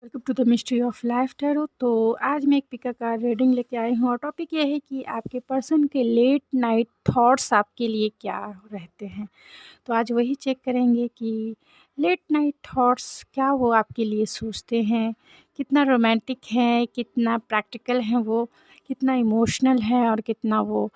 Welcome to the mystery of life tarot. तो आज मैं एक पिका कार्ड रीडिंग लेके आई हूँ और टॉपिक ये है कि आपके पर्सन के लेट नाइट थॉट्स आपके लिए क्या रहते हैं। तो आज वही चेक करेंगे कि लेट नाइट थॉट्स क्या वो आपके लिए सोचते हैं, कितना रोमांटिक है, कितना प्रैक्टिकल है, वो कितना इमोशनल है और कितना वो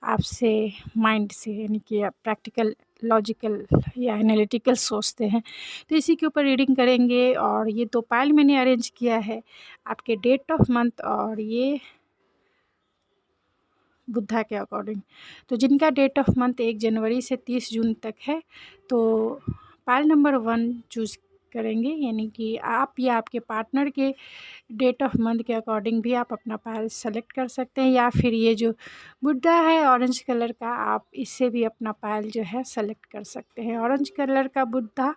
आपसे माइंड से यानी कि प्रैक्टिकल लॉजिकल या एनालिटिकल सोचते हैं। तो इसी के ऊपर रीडिंग करेंगे और ये 2 पाइल मैंने अरेंज किया है, आपके डेट ऑफ मंथ और ये बुद्धा के अकॉर्डिंग। तो जिनका डेट ऑफ मंथ 1 जनवरी से 30 जून तक है, तो पाइल नंबर 1 चूज़ करेंगे, यानी कि आप या आपके पार्टनर के डेट ऑफ मंथ के अकॉर्डिंग भी आप अपना पाइल सेलेक्ट कर सकते हैं, या फिर ये जो बुद्धा है ऑरेंज कलर का, आप इससे भी अपना पाइल जो है सेलेक्ट कर सकते हैं। ऑरेंज कलर का Buddha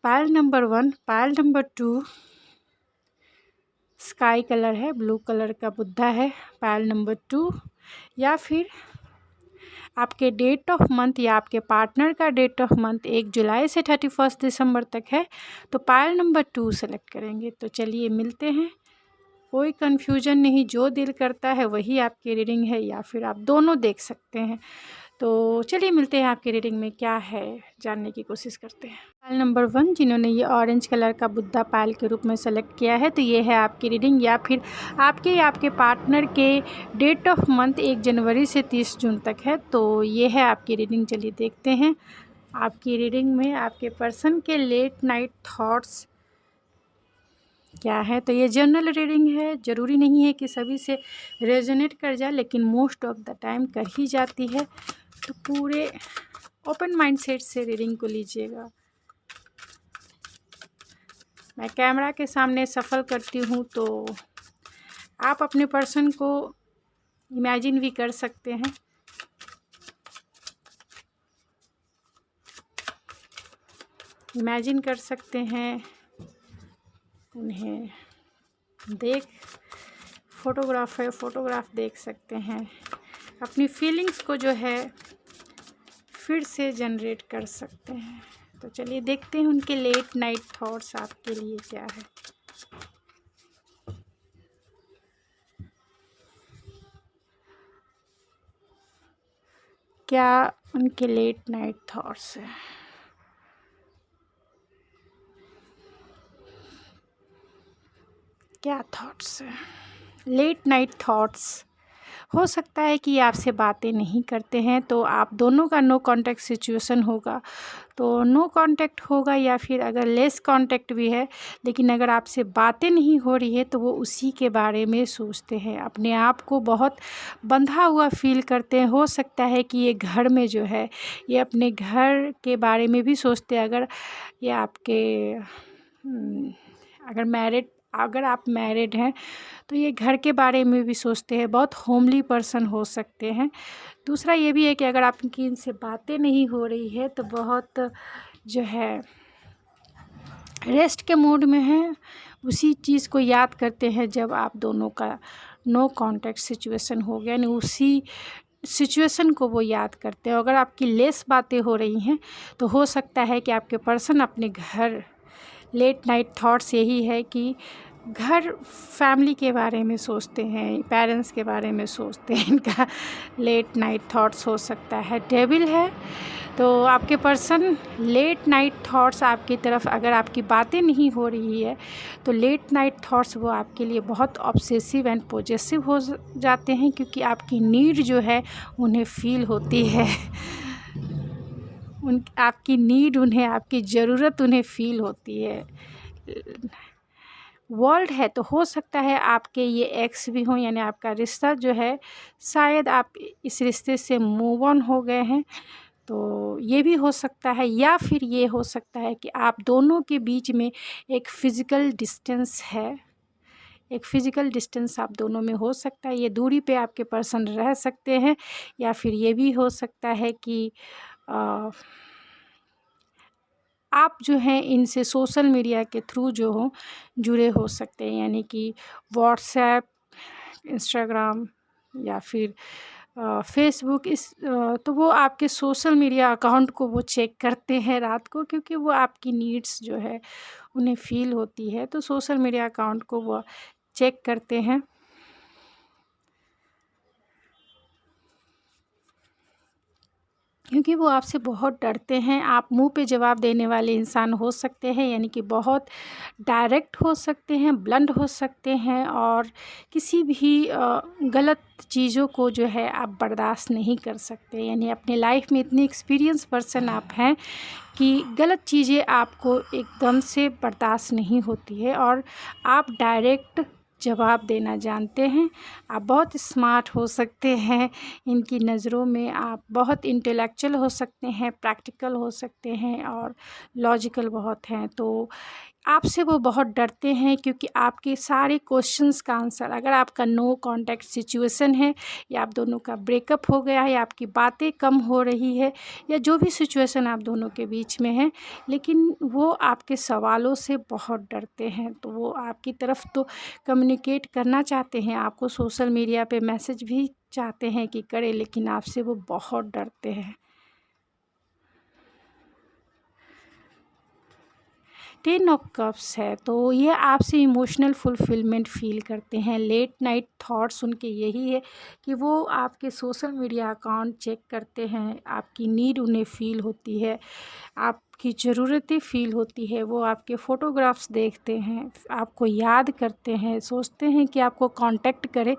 pile number 1, pile number 2 sky colour है, ब्लू कलर का बुद्धा है पाइल नंबर 2, या फिर आपके डेट ऑफ मंथ या आपके पार्टनर का डेट ऑफ मंथ 1 जुलाई से 31 दिसंबर तक है, तो पाइल नंबर 2 सेलेक्ट करेंगे। तो चलिए मिलते हैं, कोई कन्फ्यूजन नहीं, जो दिल करता है वही आपकी रीडिंग है, या फिर आप दोनों देख सकते हैं। तो चलिए मिलते हैं, आपकी रीडिंग में क्या है जानने की कोशिश करते हैं। पाइल नंबर 1 जिन्होंने ये ऑरेंज कलर का बुद्धा पाइल के रूप में सेलेक्ट किया है, तो ये है आपकी रीडिंग, या फिर आपके या आपके पार्टनर के डेट ऑफ मंथ 1 जनवरी से 30 जून तक है, तो ये है आपकी रीडिंग। चलिए देखते हैं आपकी रीडिंग में आपके पर्सन के लेट नाइट थॉट्स क्या है। तो ये जनरल रीडिंग है, ज़रूरी नहीं है कि सभी से रेजोनेट कर जाए, लेकिन मोस्ट ऑफ द टाइम कर ही जाती है। तो पूरे ओपन माइंडसेट से रीडिंग को लीजिएगा। मैं कैमरा के सामने सफल करती हूँ, तो आप अपने पर्सन को इमेजिन भी कर सकते हैं। इमेजिन कर सकते हैं उन्हें, फोटोग्राफ देख सकते हैं, अपनी फीलिंग्स को जो है फिर से जनरेट कर सकते हैं। तो चलिए देखते हैं उनके लेट नाइट थॉट्स आपके लिए क्या है। क्या उनके लेट नाइट थॉट्स है। क्या थॉट्स है, लेट नाइट थॉट्स। हो सकता है कि आपसे बातें नहीं करते हैं, तो आप दोनों का नो कांटेक्ट सिचुएशन होगा, तो नो कांटेक्ट होगा, या फिर अगर लेस कांटेक्ट भी है, लेकिन अगर आपसे बातें नहीं हो रही है, तो वो उसी के बारे में सोचते हैं, अपने आप को बहुत बंधा हुआ फील करते हैं। हो सकता है कि ये घर में जो है, ये अपने घर के बारे में भी सोचते हैं। अगर ये आपके अगर आप मैरिड हैं, तो ये घर के बारे में भी सोचते हैं, बहुत होमली पर्सन हो सकते हैं। दूसरा ये भी है कि अगर आपकी इनसे बातें नहीं हो रही है, तो बहुत जो है रेस्ट के मूड में हैं, उसी चीज़ को याद करते हैं जब आप दोनों का नो कांटेक्ट सिचुएशन हो गया, यानी उसी सिचुएशन को वो याद करते हैं। अगर आपकी लेस बातें हो रही हैं, तो हो सकता है कि आपके पर्सन अपने घर, लेट नाइट थॉट्स यही है कि घर फैमिली के बारे में सोचते हैं, पेरेंट्स के बारे में सोचते हैं, इनका लेट नाइट थॉट्स हो सकता है। डेविल है, तो आपके पर्सन लेट नाइट थॉट्स आपकी तरफ, अगर आपकी बातें नहीं हो रही है, तो लेट नाइट थॉट्स वो आपके लिए बहुत ऑब्सेसिव एंड पॉजेसिव हो जाते हैं, क्योंकि आपकी नीड जो है उन्हें फील होती है। आपकी नीड उन्हें, आपकी ज़रूरत उन्हें फील होती है। वर्ल्ड है, तो हो सकता है आपके ये एक्स भी हों, यानी आपका रिश्ता जो है, शायद आप इस रिश्ते से मूव ऑन हो गए हैं, तो ये भी हो सकता है। या फिर ये हो सकता है कि आप दोनों के बीच में एक फ़िज़िकल डिस्टेंस है, एक फ़िज़िकल डिस्टेंस आप दोनों में हो सकता है। ये दूरी पे आपके पर्सन रह सकते हैं, या फिर ये भी हो सकता है कि आप जो हैं इनसे सोशल मीडिया के थ्रू जो हो जुड़े हो सकते हैं, यानी कि व्हाट्सएप, इंस्टाग्राम या फिर फेसबुक, तो वो आपके सोशल मीडिया अकाउंट को वो चेक करते हैं रात को, क्योंकि वो आपकी नीड्स जो है उन्हें फ़ील होती है तो सोशल मीडिया अकाउंट को वो चेक करते हैं। क्योंकि वो आपसे बहुत डरते हैं। आप मुँह पे जवाब देने वाले इंसान हो सकते हैं, यानी कि बहुत डायरेक्ट हो सकते हैं, ब्लंट हो सकते हैं और किसी भी गलत चीज़ों को जो है आप बर्दाश्त नहीं कर सकते। यानी अपने लाइफ में इतनी एक्सपीरियंस पर्सन आप हैं कि गलत चीज़ें आपको एकदम से बर्दाश्त नहीं होती है और आप डायरेक्ट जवाब देना जानते हैं। आप बहुत स्मार्ट हो सकते हैं, इनकी नज़रों में आप बहुत इंटेलेक्चुअल हो सकते हैं, प्रैक्टिकल हो सकते हैं और लॉजिकल बहुत हैं। तो आपसे वो बहुत डरते हैं क्योंकि आपके सारे क्वेश्चंस का आंसर, अगर आपका नो कॉन्टैक्ट सिचुएशन है या आप दोनों का ब्रेकअप हो गया है या आपकी बातें कम हो रही है या जो भी सिचुएशन आप दोनों के बीच में है, लेकिन वो आपके सवालों से बहुत डरते हैं। तो वो आपकी तरफ तो कम्युनिकेट करना चाहते हैं, आपको सोशल मीडिया पे मैसेज भी चाहते हैं कि करें, लेकिन आपसे वो बहुत डरते हैं। 10 ऑफ कप्स है तो ये आपसे इमोशनल फुलफिलमेंट फ़ील करते हैं। लेट नाइट थॉट्स उनके यही है कि वो आपके सोशल मीडिया अकाउंट चेक करते हैं, आपकी नीड उन्हें फ़ील होती है, आपकी ज़रूरतें फ़ील होती है, वो आपके फ़ोटोग्राफ्स देखते हैं, आपको याद करते हैं, सोचते हैं कि आपको कांटेक्ट करें,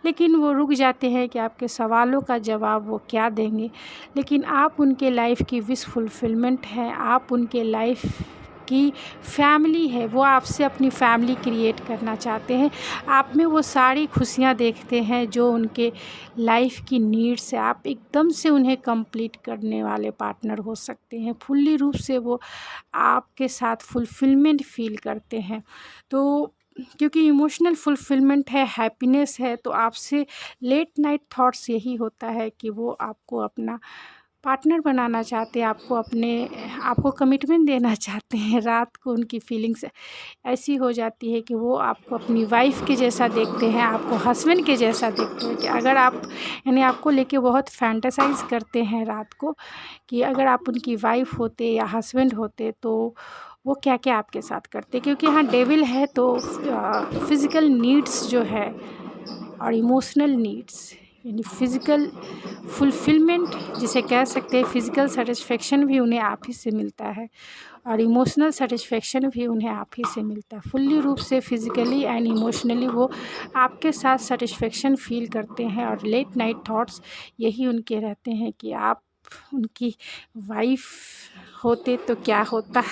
लेकिन वो रुक जाते हैं कि आपके सवालों का जवाब वो क्या देंगे। लेकिन आप उनके लाइफ़ की विश फुलफिलमेंट हैं, आप उनके लाइफ़ की फैमिली है, वो आपसे अपनी फैमिली क्रिएट करना चाहते हैं। आप में वो सारी खुशियाँ देखते हैं जो उनके लाइफ़ की नीड्स है। आप एकदम से उन्हें कंप्लीट करने वाले पार्टनर हो सकते हैं। फुल्ली रूप से वो आपके साथ फुलफिलमेंट फ़ील करते हैं। तो क्योंकि इमोशनल फुलफिलमेंट है, हैप्पीनेस है, तो आपसे लेट नाइट थॉट्स यही होता है कि वो आपको अपना पार्टनर बनाना चाहते हैं, आपको कमिटमेंट देना चाहते हैं। रात को उनकी फीलिंग्स ऐसी हो जाती है कि वो आपको अपनी वाइफ़ के जैसा देखते हैं, आपको हस्बैंड के जैसा देखते हैं कि अगर आप, यानी आपको लेके बहुत फैंटेसाइज़ करते हैं रात को कि अगर आप उनकी वाइफ़ होते या हस्बैंड होते तो वो क्या-क्या आपके साथ करते। क्योंकि यहाँ डेविल है तो फ़िज़िकल नीड्स जो है और इमोशनल नीड्स, यानी फ़िज़िकल फुलफ़िलमेंट जिसे कह सकते हैं, फ़िज़िकल सैटिस्फैक्शन भी उन्हें आप ही से मिलता है और इमोशनल सैटिस्फैक्शन भी उन्हें आप ही से मिलता है। फुल्ली रूप से फ़िज़िकली एंड इमोशनली वो आपके साथ सैटिस्फैक्शन फ़ील करते हैं और लेट नाइट थॉट्स यही उनके रहते हैं कि आप उनकी वाइफ़ होते तो क्या होता,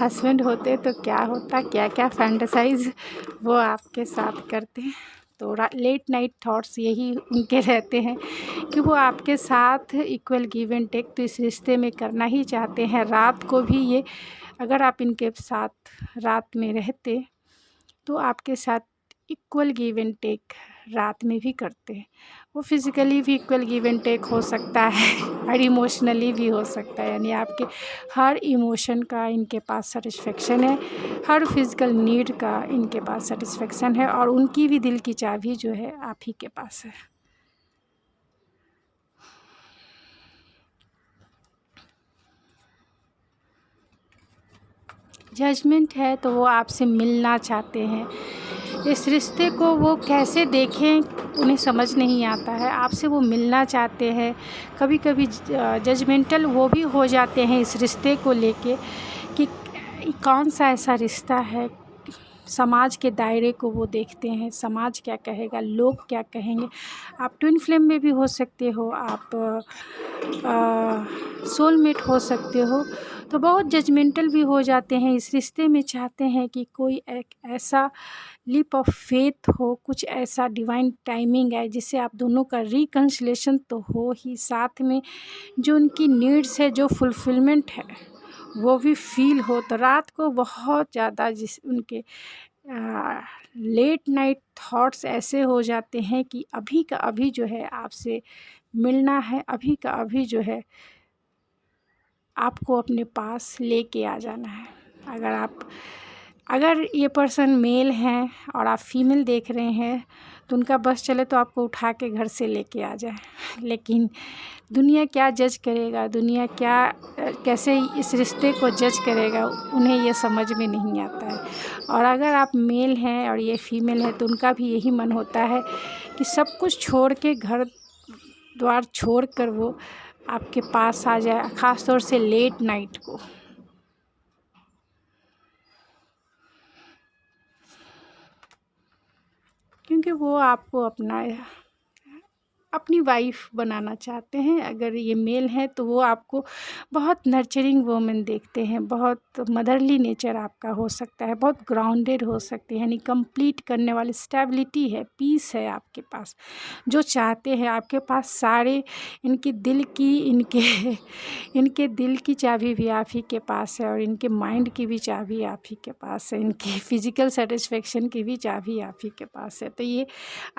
हस्बैंड होते तो क्या होता, क्या-क्या फैंटेसाइज़ वो आपके साथ करते हैं। तो लेट नाइट थॉट्स यही उनके रहते हैं कि वो आपके साथ इक्वल गिव एंड टेक तो इस रिश्ते में करना ही चाहते हैं। रात को भी ये, अगर आप इनके साथ रात में रहते तो आपके साथ इक्वल गिव एंड टेक रात में भी करते हैं। वो फिज़िकली भी इक्वल गिव एंड टेक हो सकता है और इमोशनली भी हो सकता है, यानी आपके हर इमोशन का इनके पास सैटिस्फैक्शन है, हर फिज़िकल नीड का इनके पास सैटिस्फैक्शन है और उनकी भी दिल की चाबी जो है आप ही के पास है। जजमेंट है तो वो आपसे मिलना चाहते हैं। इस रिश्ते को वो कैसे देखें उन्हें समझ नहीं आता है, आपसे वो मिलना चाहते हैं। कभी-कभी जजमेंटल वो भी हो जाते हैं इस रिश्ते को लेके कि कौन-सा ऐसा रिश्ता है, समाज के दायरे को वो देखते हैं, समाज क्या कहेगा, लोग क्या कहेंगे। आप ट्विन फ्लेम में भी हो सकते हो, आप सोलमेट हो सकते हो, तो बहुत जजमेंटल भी हो जाते हैं इस रिश्ते में। चाहते हैं कि कोई एक ऐसा लीप ऑफ फेथ हो, कुछ ऐसा डिवाइन टाइमिंग है जिससे आप दोनों का रिकन्सिलेशन तो हो ही, साथ में जो उनकी नीड्स है, जो फुलफिलमेंट है वो भी फ़ील हो। तो रात को बहुत ज़्यादा उनके लेट नाइट थॉट्स ऐसे हो जाते हैं कि अभी का अभी जो है आपसे मिलना है, अभी का अभी जो है आपको अपने पास लेके आ जाना है। अगर आप अगर ये पर्सन मेल हैं और आप फीमेल देख रहे हैं तो उनका बस चले तो आपको उठा के घर से लेके आ जाए, लेकिन दुनिया क्या जज करेगा, दुनिया क्या कैसे इस रिश्ते को जज करेगा, उन्हें ये समझ में नहीं आता है। और अगर आप मेल हैं और ये फीमेल है तो उनका भी यही मन होता है कि सब कुछ छोड़ के, घर द्वार छोड़ कर वो आपके पास आ जाए, ख़ास तौर से लेट नाइट को। क्योंकि वो आपको अपनी वाइफ बनाना चाहते हैं। अगर ये मेल है तो वो आपको बहुत नर्चरिंग वूमेन देखते हैं, बहुत मदरली नेचर आपका हो सकता है, बहुत ग्राउंडेड हो सकती है, यानी कंप्लीट करने वाली स्टेबिलिटी है, पीस है आपके पास। जो चाहते हैं आपके पास सारे इनके दिल की चाबी भी आप ही के पास है, और इनके माइंड की भी चाबी आप ही के पास है, इनकी फ़िज़िकल सेटिस्फेक्शन की भी चाबी आप ही के पास है। तो ये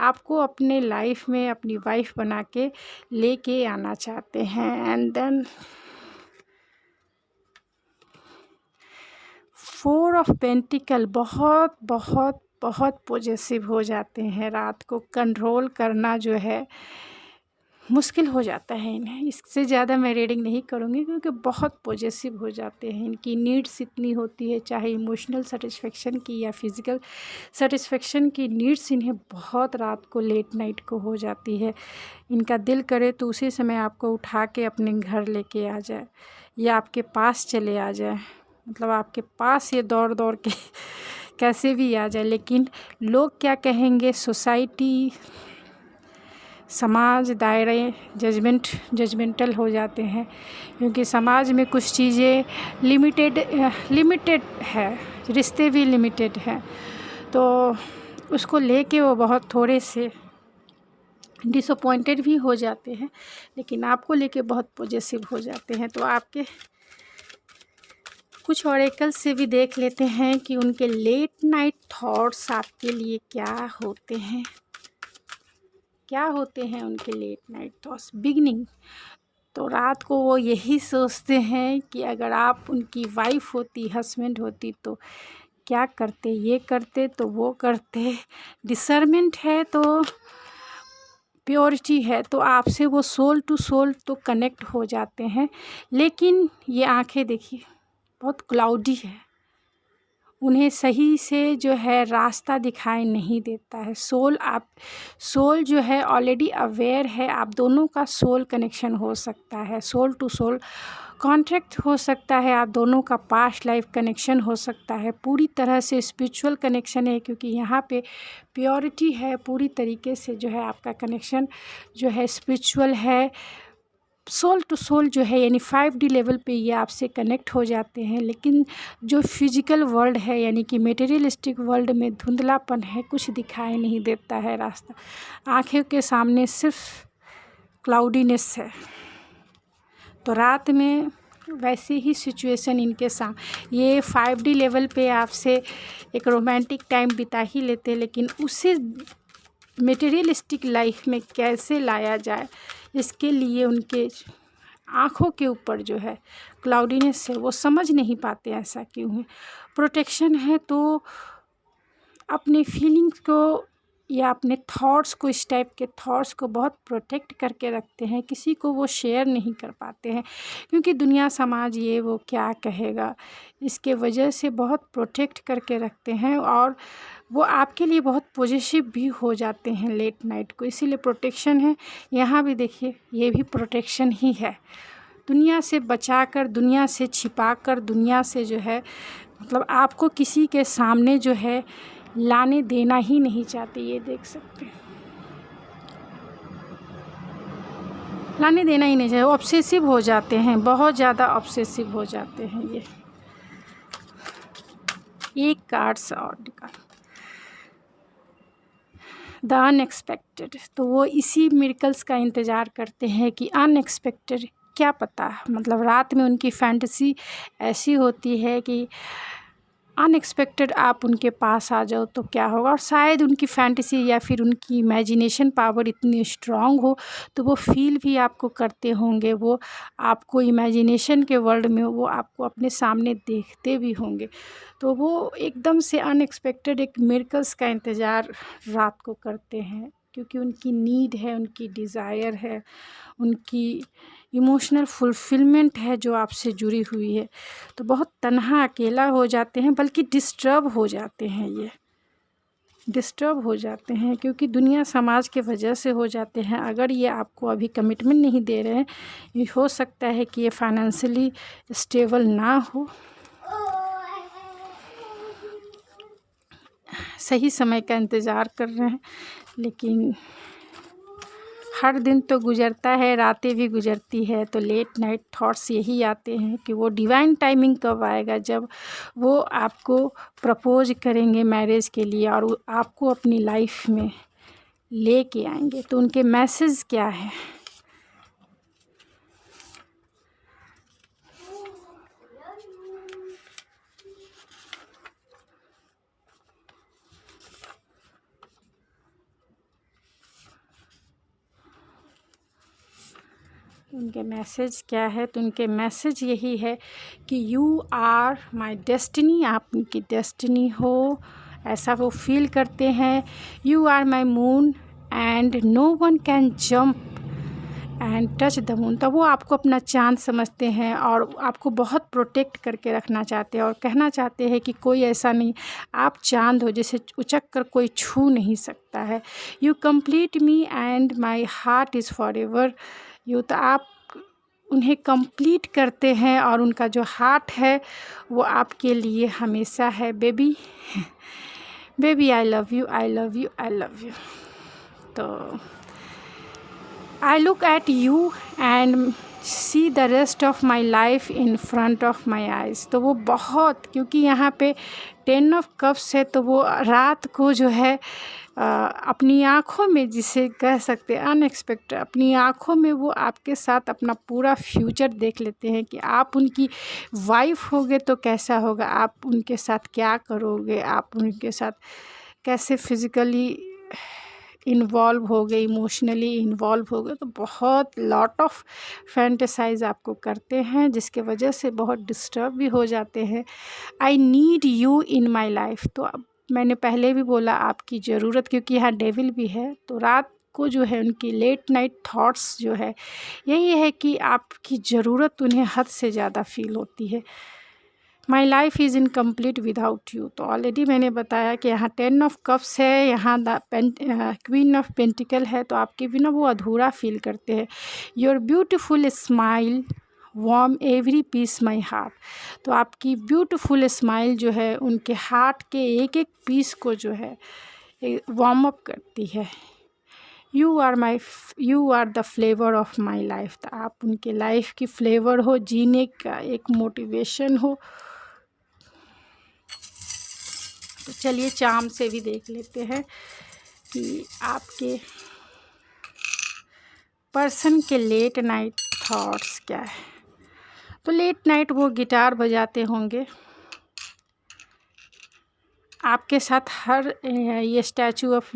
आपको अपने लाइफ में अपनी वाइफ बना के लेके आना चाहते हैं। एंड देन 4 ऑफ पेंटिकल, बहुत बहुत बहुत पॉजेसिव हो जाते हैं। रात को कंट्रोल करना जो है मुश्किल हो जाता है इन्हें। इससे ज़्यादा मैं रीडिंग नहीं करूँगी क्योंकि बहुत पॉजेसिव हो जाते हैं। इनकी नीड्स इतनी होती है, चाहे इमोशनल सेटिस्फेक्शन की या फिज़िकल सेटिस्फेक्शन की नीड्स इन्हें बहुत रात को लेट नाइट को हो जाती है। इनका दिल करे तो उसी समय आपको उठा के अपने घर लेके आ जाए या आपके पास चले आ जाए, मतलब आपके पास ये दौड़ दौड़ के कैसे भी आ जाए। लेकिन लोग क्या कहेंगे, सोसाइटी, समाज, दायरे जजमेंटल हो जाते हैं, क्योंकि समाज में कुछ चीज़ें लिमिटेड है, रिश्ते भी लिमिटेड हैं, तो उसको लेके वो बहुत थोड़े से डिसअपॉइंटेड भी हो जाते हैं, लेकिन आपको लेके बहुत पॉजेसिव हो जाते हैं। तो आपके कुछ ऑरेकल से भी देख लेते हैं कि उनके लेट नाइट थॉट्स आपके लिए क्या होते हैं, क्या होते हैं उनके लेट नाइट थॉट्स। बिगनिंग, तो रात को वो यही सोचते हैं कि अगर आप उनकी वाइफ होती, हस्बैंड होती तो क्या करते, ये करते तो वो करते। डिसर्मेंट है तो प्योरिटी है, तो आपसे वो सोल टू सोल तो कनेक्ट हो जाते हैं। लेकिन ये आंखें देखिए बहुत क्लाउडी है, उन्हें सही से जो है रास्ता दिखाई नहीं देता है। सोल जो है ऑलरेडी अवेयर है, आप दोनों का सोल कनेक्शन हो सकता है, सोल टू सोल कॉन्ट्रैक्ट हो सकता है, आप दोनों का पास्ट लाइफ कनेक्शन हो सकता है, पूरी तरह से स्पिरिचुअल कनेक्शन है, क्योंकि यहाँ पे प्योरिटी है। पूरी तरीके से जो है आपका कनेक्शन जो है स्पिरिचुअल है, सोल टू सोल जो है, यानी 5D लेवल पे ये आपसे कनेक्ट हो जाते हैं। लेकिन जो फिजिकल वर्ल्ड है, यानी कि मटेरियलिस्टिक वर्ल्ड में धुंधलापन है, कुछ दिखाई नहीं देता है रास्ता, आँखों के सामने सिर्फ क्लाउडीनेस है। तो रात में वैसे ही सिचुएशन इनके साथ, ये 5D लेवल पे आपसे एक रोमांटिक टाइम बिता ही लेते, लेकिन उसे मटेरियलिस्टिक लाइफ में कैसे लाया जाए, इसके लिए उनके आँखों के ऊपर जो है क्लाउडीनेस है, वो समझ नहीं पाते ऐसा क्यों है। प्रोटेक्शन है तो अपने फीलिंग्स को या अपने थॉट्स को, इस टाइप के थॉट्स को बहुत प्रोटेक्ट करके रखते हैं, किसी को वो शेयर नहीं कर पाते हैं, क्योंकि दुनिया, समाज, ये वो क्या कहेगा, इसके वजह से बहुत प्रोटेक्ट करके रखते हैं। और वो आपके लिए बहुत पॉजिटिव भी हो जाते हैं लेट नाइट को, इसीलिए प्रोटेक्शन है। यहाँ भी देखिए, ये भी प्रोटेक्शन ही है, दुनिया से बचाकर, दुनिया से छिपाकर, दुनिया से जो है मतलब आपको किसी के सामने जो है लाने देना ही नहीं चाहते। ये देख सकते हैं, लाने देना ही नहीं चाहते, ऑब्सेसिव हो जाते हैं, बहुत ज़्यादा ऑब्सेसिव हो जाते हैं। ये एक कार्ड्स और निकाल, द अनएक्सपेक्टेड, तो वो इसी मिरेकल्स का इंतज़ार करते हैं कि अनएक्सपेक्टेड, क्या पता, मतलब रात में उनकी फैंटेसी ऐसी होती है कि अनएक्सपेक्टेड आप उनके पास आ जाओ तो क्या होगा। और शायद उनकी फैंटेसी या फिर उनकी इमेजिनेशन पावर इतनी स्ट्रांग हो तो वो फील भी आपको करते होंगे, वो आपको इमेजिनेशन के वर्ल्ड में वो आपको अपने सामने देखते भी होंगे। तो वो एकदम से अनएक्सपेक्टेड एक मिरेकल्स का इंतज़ार रात को करते हैं, क्योंकि उनकी नीड है, उनकी डिज़ायर है, उनकी इमोशनल फुलफ़िलमेंट है जो आपसे जुड़ी हुई है। तो बहुत तन्हा अकेला हो जाते हैं, बल्कि डिस्टर्ब हो जाते हैं, ये डिस्टर्ब हो जाते हैं क्योंकि दुनिया समाज के वजह से हो जाते हैं। अगर ये आपको अभी कमिटमेंट नहीं दे रहे हैं, ये हो सकता है कि ये फाइनेंशियली स्टेबल ना हो, सही समय का इंतज़ार कर रहे हैं। लेकिन हर दिन तो गुज़रता है, रातें भी गुज़रती है, तो लेट नाइट थॉट्स यही आते हैं कि वो डिवाइन टाइमिंग कब आएगा जब वो आपको प्रपोज़ करेंगे मैरिज के लिए और वो आपको अपनी लाइफ में लेके आएंगे। तो उनके मैसेज क्या है? उनके मैसेज क्या है? तो उनके मैसेज यही है कि यू आर माई डेस्टिनी, आप उनकी डेस्टिनी हो, ऐसा वो फील करते हैं। You are my moon and no one can jump and touch the moon. तो वो आपको अपना चाँद समझते हैं और आपको बहुत प्रोटेक्ट करके रखना चाहते हैं और कहना चाहते हैं कि कोई ऐसा नहीं, आप चाँद हो जिसे उचक कर कोई छू नहीं सकता है। You complete me and my heart is for ever you. तो आप उन्हें कंप्लीट करते हैं और उनका जो हार्ट है वो आपके लिए हमेशा है। Baby baby I love you, I love you, I love you. तो I look at you and see the rest of my life in front of my eyes। तो वो बहुत, क्योंकि यहाँ पे 10 ऑफ कप्स है, तो वो रात को जो है अपनी आँखों में, जिसे कह सकते हैं अनएक्सपेक्टेड, अपनी आँखों में वो आपके साथ अपना पूरा फ्यूचर देख लेते हैं कि आप उनकी वाइफ होगे तो कैसा होगा, आप उनके साथ क्या करोगे, आप उनके साथ कैसे फिज़िकली इन्वॉल्व हो गए, इमोशनली इन्वॉल्व हो गए। तो बहुत लॉट ऑफ फैंटेसाइज आपको करते हैं, जिसके वजह से बहुत डिस्टर्ब भी हो जाते हैं। I need you in my life. तो अब मैंने पहले भी बोला आपकी ज़रूरत, क्योंकि यहाँ डेविल भी है, तो रात को जो है उनकी लेट नाइट थॉट्स जो है यही है कि आपकी ज़रूरत उन्हें हद से ज़्यादा फील होती है। माई life is incomplete without you. तो ऑलरेडी मैंने बताया कि यहाँ 10 ऑफ कप्स है, यहाँ क्वीन ऑफ पेंटिकल है, तो आपके बिना वो अधूरा फील करते हैं। Your beautiful smile warm every piece my heart. तो आपकी ब्यूटिफुल स्माइल जो है उनके हार्ट के एक एक पीस को जो है वार्म अप करती है। You are the flavour of my life. तो आप उनके लाइफ की फ्लेवर हो, जीने का एक मोटिवेशन हो। तो चलिए चार्म से भी देख लेते हैं कि आपके पर्सन के लेट नाइट थॉट्स क्या है। तो लेट नाइट वो गिटार बजाते होंगे आपके साथ। हर ये स्टैचू ऑफ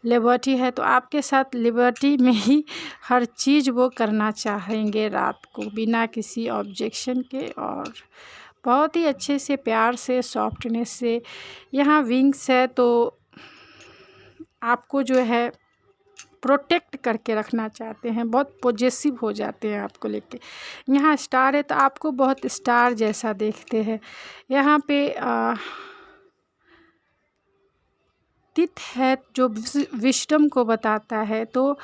लिबर्टी है, तो आपके साथ लिबर्टी में ही हर चीज़ वो करना चाहेंगे रात को बिना किसी ऑब्जेक्शन के, और बहुत ही अच्छे से, प्यार से, सॉफ्टनेस से। यहाँ विंग्स है, तो आपको जो है प्रोटेक्ट करके रखना चाहते हैं, बहुत पॉजेसिव हो जाते हैं आपको लेके। यहाँ स्टार है, तो आपको बहुत स्टार जैसा देखते हैं। यहाँ पे तिथ है जो विजडम को बताता है। तो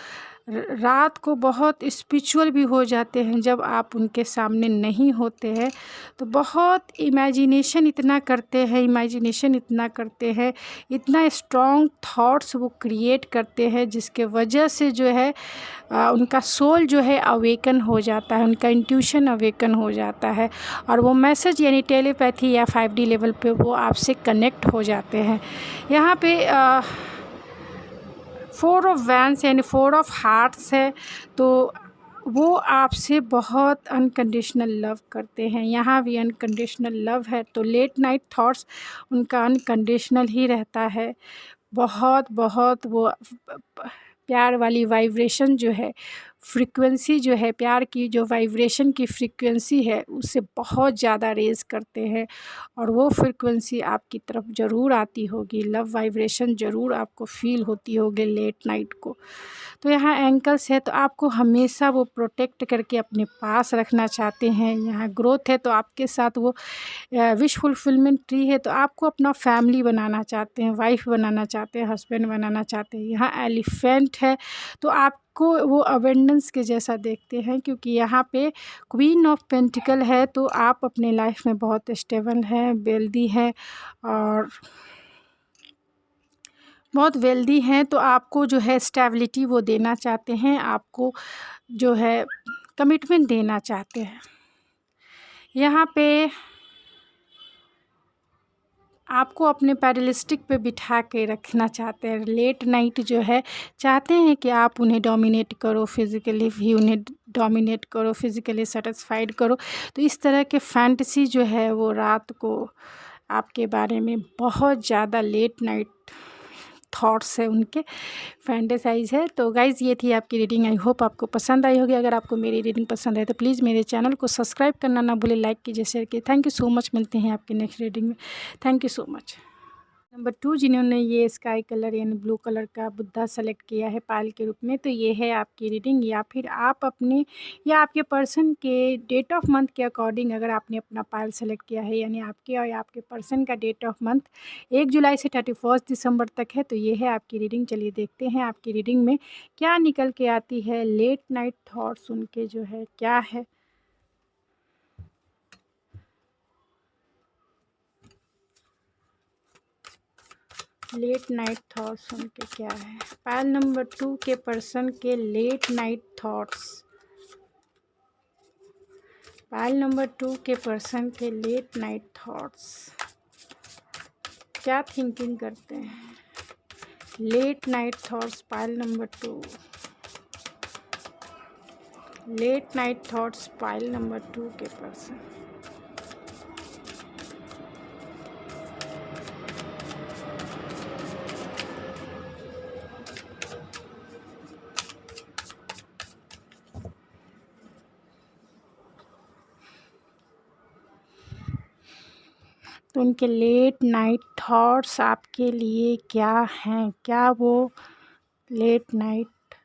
रात को बहुत स्पिरिचुअल भी हो जाते हैं जब आप उनके सामने नहीं होते हैं। तो बहुत इमेजिनेशन इतना करते हैं, इतना स्ट्रॉन्ग थॉट्स वो क्रिएट करते हैं, जिसके वजह से जो है उनका सोल जो है अवेकन हो जाता है, उनका इंट्यूशन अवेकन हो जाता है, और वो मैसेज यानी टेलीपैथी या 5D लेवल पे वो आपसे कनेक्ट हो जाते हैं। यहाँ पे 4 ऑफ वैंड्स यानी 4 ऑफ हार्ट्स है, तो वो आपसे बहुत अनकंडीशनल लव करते हैं। यहाँ भी अनकंडीशनल लव है, तो लेट नाइट थॉट्स उनका अनकंडीशनल ही रहता है। बहुत बहुत वो प्यार वाली वाइब्रेशन जो है, फ्रीक्वेंसी जो है, प्यार की जो वाइब्रेशन की फ्रीक्वेंसी है उससे बहुत ज़्यादा रेज़ करते हैं, और वो फ्रीक्वेंसी आपकी तरफ ज़रूर आती होगी। लव वाइब्रेशन ज़रूर आपको फ़ील होती होगी लेट नाइट को। तो यहाँ एंकल्स है, तो आपको हमेशा वो प्रोटेक्ट करके अपने पास रखना चाहते हैं। यहाँ ग्रोथ है, तो आपके साथ वो विश फुलफिलमेंट ट्री है, तो आपको अपना फैमिली बनाना चाहते हैं, वाइफ बनाना चाहते हैं, हस्बैंड बनाना चाहते हैं। यहाँ एलिफेंट है, तो आपको वो अबेंडेंस के जैसा देखते हैं, क्योंकि यहाँ पे क्वीन ऑफ पेंटिकल है, तो आप अपने लाइफ में बहुत स्टेबल हैं, वेल्दी हैं और बहुत वेल्दी हैं। तो आपको जो है स्टेबिलिटी वो देना चाहते हैं, आपको जो है कमिटमेंट देना चाहते हैं। यहाँ पे आपको अपने पैडलिस्टिक पे बिठा के रखना चाहते हैं। लेट नाइट जो है चाहते हैं कि आप उन्हें डोमिनेट करो, फिज़िकली भी उन्हें डोमिनेट करो, फिज़िकली सेटिस्फाइड करो। तो इस तरह के फैंटेसी जो है वो रात को आपके बारे में बहुत ज़्यादा लेट नाइट थॉट्स है उनके, फैंटेसाइज है। तो गाइज़ ये थी आपकी रीडिंग, आई होप आपको पसंद आई होगी। अगर आपको मेरी रीडिंग पसंद है तो प्लीज़ मेरे चैनल को सब्सक्राइब करना ना भूलें, लाइक कीजिए, शेयर कीजिए। थैंक यू सो मच, मिलते हैं आपके नेक्स्ट रीडिंग में। Thank you so much. Number 2 जिन्होंने ये स्काई कलर यानी ब्लू कलर का बुद्धा सेलेक्ट किया है पायल के रूप में, तो ये है आपकी रीडिंग। या फिर आप अपने या आपके पर्सन के डेट ऑफ मंथ के अकॉर्डिंग अगर आपने अपना पायल सेलेक्ट किया है, यानी आपके और आपके पर्सन का डेट ऑफ मंथ 1 जुलाई से 31 दिसंबर तक है, तो ये है आपकी रीडिंग। चलिए देखते हैं आपकी रीडिंग में क्या निकल के आती है। लेट नाइट थॉट्स उनके जो है क्या है। लेट नाइट थॉट्स उनके क्या है। पायल नंबर 2 के पर्सन के late night thoughts. Pile number 2 के पर्सन के लेट नाइट थॉट्स क्या थिंकिंग करते हैं। Late night thoughts pile number 2। Late night thoughts pile number 2 के पर्सन। तो उनके लेट नाइट थॉट्स आपके लिए क्या हैं। क्या वो लेट नाइट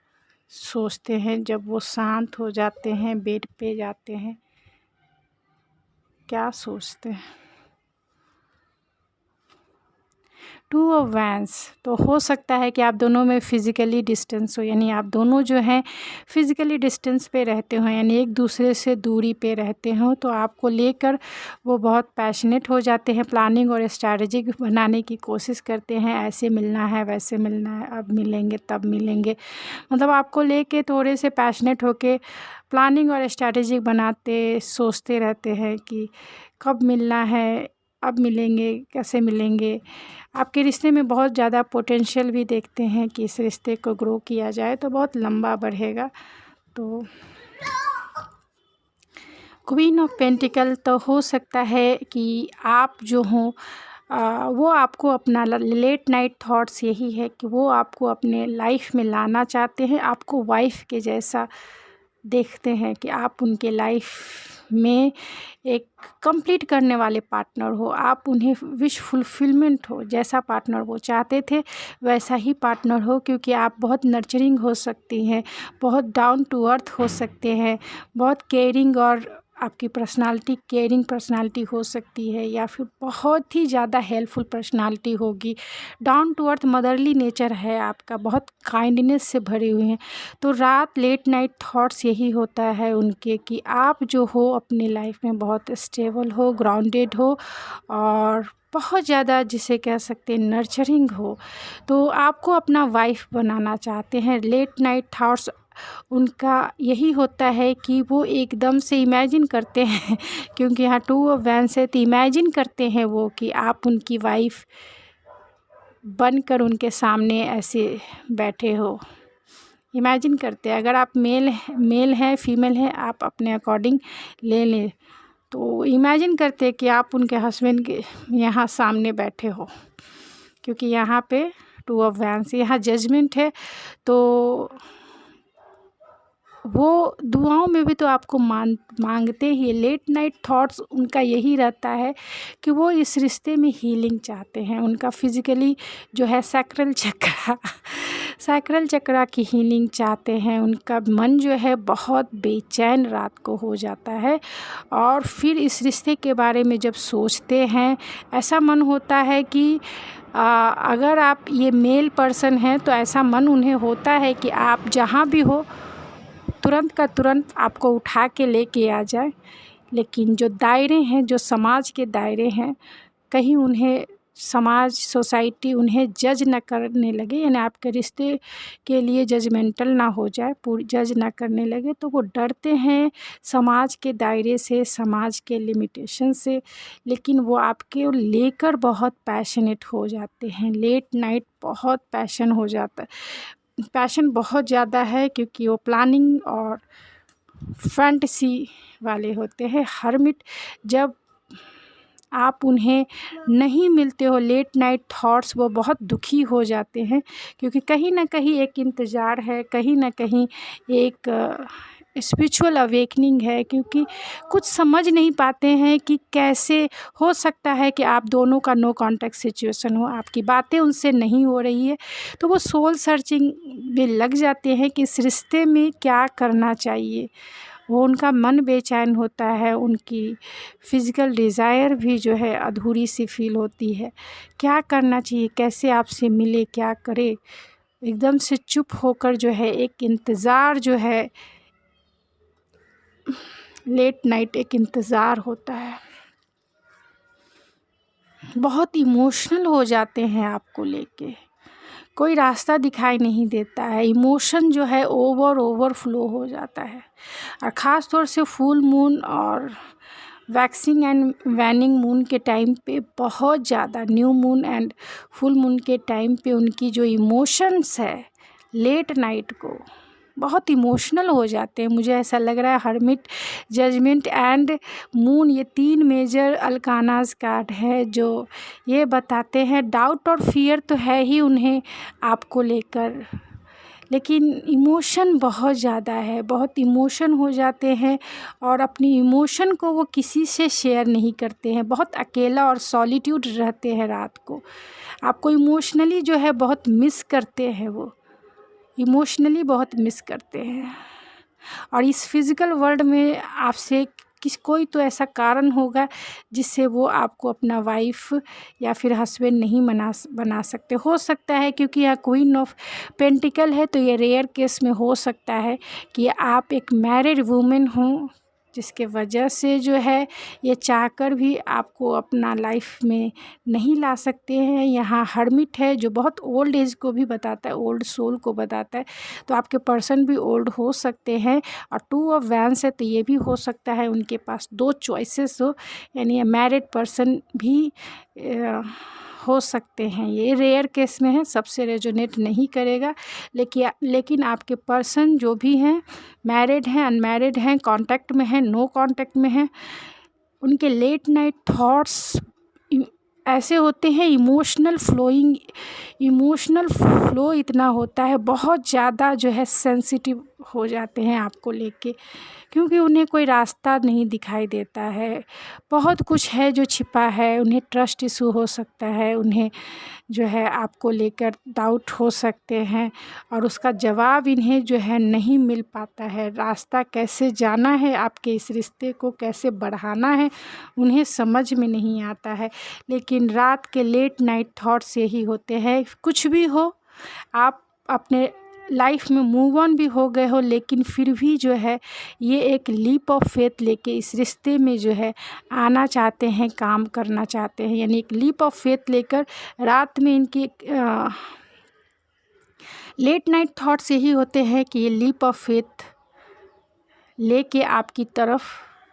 सोचते हैं जब वो शांत हो जाते हैं, बेड पे जाते हैं, क्या सोचते हैं। 2 ऑफ वैंस, तो हो सकता है कि आप दोनों में फ़िज़िकली डिस्टेंस हो, यानी आप दोनों जो हैं फ़िज़िकली डिस्टेंस पे रहते हो, यानी एक दूसरे से दूरी पे रहते हो। तो आपको लेकर वो बहुत पैशनेट हो जाते हैं, प्लानिंग और स्ट्रैटेजी बनाने की कोशिश करते हैं। ऐसे मिलना है, वैसे मिलना है, अब मिलेंगे तब मिलेंगे, मतलब आपको लेके थोड़े से पैशनेट होके प्लानिंग और स्ट्रैटेजी बनाते सोचते रहते हैं कि कब मिलना है, अब मिलेंगे, कैसे मिलेंगे। आपके रिश्ते में बहुत ज़्यादा पोटेंशियल भी देखते हैं कि इस रिश्ते को ग्रो किया जाए तो बहुत लंबा बढ़ेगा। तो क्वीन ऑफ पेंटिकल, तो हो सकता है कि आप जो हों वो आपको अपना लेट नाइट थॉट्स यही है कि वो आपको अपने लाइफ में लाना चाहते हैं, आपको वाइफ के जैसा देखते हैं कि आप उनके लाइफ में एक कंप्लीट करने वाले पार्टनर हो, आप उन्हें विश फुलफिलमेंट हो, जैसा पार्टनर वो चाहते थे वैसा ही पार्टनर हो। क्योंकि आप बहुत नर्चरिंग हो सकती हैं, बहुत डाउन टू अर्थ हो सकते हैं, बहुत केयरिंग और आपकी पर्सनालिटी केयरिंग पर्सनालिटी हो सकती है, या फिर बहुत ही ज़्यादा हेल्पफुल पर्सनालिटी होगी। Down to earth motherly nature है आपका, बहुत काइंडनेस से भरे हुए हैं। तो रात लेट नाइट थॉट्स यही होता है उनके कि आप जो हो अपनी लाइफ में बहुत स्टेबल हो, ग्राउंडेड हो और बहुत ज़्यादा जिसे कह सकते हैं नर्चरिंग हो। तो आपको अपना वाइफ बनाना चाहते हैं। लेट नाइट थॉट्स उनका यही होता है कि वो एकदम से इमेजिन करते हैं क्योंकि यहाँ 2 ऑफ वैंस है, तो इमेजिन करते हैं वो कि आप उनकी वाइफ बनकर उनके सामने ऐसे बैठे हो, इमेजिन करते हैं, अगर आप मेल हैं फीमेल हैं, आप अपने अकॉर्डिंग ले लें। तो इमेजिन करते हैं कि आप उनके हस्बैंड के यहाँ सामने बैठे हो, क्योंकि यहाँ पे 2 ऑफ वैंड्स, यहाँ जजमेंट है। तो वो दुआओं में भी तो आपको मांगते ही। लेट नाइट थॉट्स उनका यही रहता है कि वो इस रिश्ते में हीलिंग चाहते हैं। उनका फिज़िकली जो है सैक्रल चक्रा की हीलिंग चाहते हैं। उनका मन जो है बहुत बेचैन रात को हो जाता है, और फिर इस रिश्ते के बारे में जब सोचते हैं, ऐसा मन होता है कि अगर आप ये मेल पर्सन हैं तो ऐसा मन उन्हें होता है कि आप जहाँ भी हो तुरंत का तुरंत आपको उठा के लेके आ जाए। लेकिन जो दायरे हैं, जो समाज के दायरे हैं, कहीं उन्हें समाज सोसाइटी उन्हें जज न करने लगे, यानी आपके रिश्ते के लिए जजमेंटल ना हो जाए, पूरी जज ना करने लगे। तो वो डरते हैं समाज के दायरे से, समाज के लिमिटेशन से, लेकिन वो आपके लेकर बहुत पैशनेट हो जाते हैं। लेट नाइट बहुत पैशन हो जाता है, पैशन बहुत ज़्यादा है, क्योंकि वो प्लानिंग और फैंटेसी वाले होते हैं। हर्मिट, जब आप उन्हें नहीं मिलते हो, लेट नाइट थॉट्स, वो बहुत दुखी हो जाते हैं, क्योंकि कहीं ना कहीं एक इंतज़ार है, कहीं ना कहीं एक स्पिरिचुअल अवेकनिंग है। क्योंकि कुछ समझ नहीं पाते हैं कि कैसे हो सकता है कि आप दोनों का नो कॉन्टैक्ट सिचुएशन हो, आपकी बातें उनसे नहीं हो रही है। तो वो सोल सर्चिंग में लग जाते हैं कि इस रिश्ते में क्या करना चाहिए। वो उनका मन बेचैन होता है, उनकी फ़िज़िकल डिज़ायर भी जो है अधूरी सी फील होती है। क्या करना चाहिए, कैसे आपसे मिले, क्या करे। एकदम से चुप होकर जो है एक इंतज़ार जो है, लेट नाइट एक इंतज़ार होता है। बहुत इमोशनल हो जाते हैं आपको लेके, कोई रास्ता दिखाई नहीं देता है। इमोशन जो है ओवरफ्लो हो जाता है। और ख़ास तौर से फुल मून और वैक्सिंग एंड वैनिंग मून के टाइम पे बहुत ज़्यादा, new moon and full moon के टाइम पे उनकी जो इमोशंस है लेट नाइट को बहुत इमोशनल हो जाते हैं। मुझे ऐसा लग रहा है हर्मिट, जजमेंट एंड मून, ये 3 मेजर अल्कानास कार्ड है जो ये बताते हैं डाउट और फियर तो है ही उन्हें आपको लेकर, लेकिन इमोशन बहुत ज़्यादा है, बहुत इमोशन हो जाते हैं, और अपनी इमोशन को वो किसी से शेयर नहीं करते हैं। बहुत अकेला और सॉलिट्यूड रहते हैं रात को। आपको इमोशनली जो है बहुत मिस करते हैं, वो इमोशनली बहुत मिस करते हैं। और इस फिज़िकल वर्ल्ड में आपसे कोई तो ऐसा कारण होगा जिससे वो आपको अपना वाइफ या फिर हस्बैंड नहीं बना सकते। हो सकता है क्योंकि यह क्वीन ऑफ पेंटिकल है, तो ये रेयर केस में हो सकता है कि आप एक मैरिड वूमेन हों, जिसके वजह से जो है ये चाहकर भी आपको अपना लाइफ में नहीं ला सकते हैं। यहाँ हर्मिट है जो बहुत ओल्ड एज को भी बताता है, ओल्ड सोल को बताता है। तो आपके पर्सन भी ओल्ड हो सकते हैं। और 2 ऑफ वैंड्स है, तो ये भी हो सकता है उनके पास 2 चॉइसेस हो, यानी मैरिड पर्सन भी हो सकते हैं। ये रेयर केस में है, सबसे रेजोनेट नहीं करेगा। लेकिन आपके पर्सन जो भी हैं, मैरिड हैं, अनमैरिड हैं, कांटेक्ट में हैं, नो कांटेक्ट में हैं, उनके लेट नाइट थॉट्स ऐसे होते हैं, इमोशनल फ्लो इतना होता है, बहुत ज़्यादा जो है सेंसिटिव हो जाते हैं आपको लेके, क्योंकि उन्हें कोई रास्ता नहीं दिखाई देता है। बहुत कुछ है जो छिपा है, उन्हें ट्रस्ट इशू हो सकता है, उन्हें जो है आपको लेकर डाउट हो सकते हैं, और उसका जवाब इन्हें जो है नहीं मिल पाता है। रास्ता कैसे जाना है, आपके इस रिश्ते को कैसे बढ़ाना है, उन्हें समझ में नहीं आता है। लेकिन रात के लेट नाइट थॉट्स यही होते हैं, कुछ भी हो, आप अपने लाइफ में मूव ऑन भी हो गए हो, लेकिन फिर भी जो है ये एक लीप ऑफ फेथ लेके इस रिश्ते में जो है आना चाहते हैं, काम करना चाहते हैं। यानी एक लीप ऑफ फेथ लेकर रात में इनकी लेट नाइट थॉट्स यही होते हैं कि ये लीप ऑफ फेथ लेके आपकी तरफ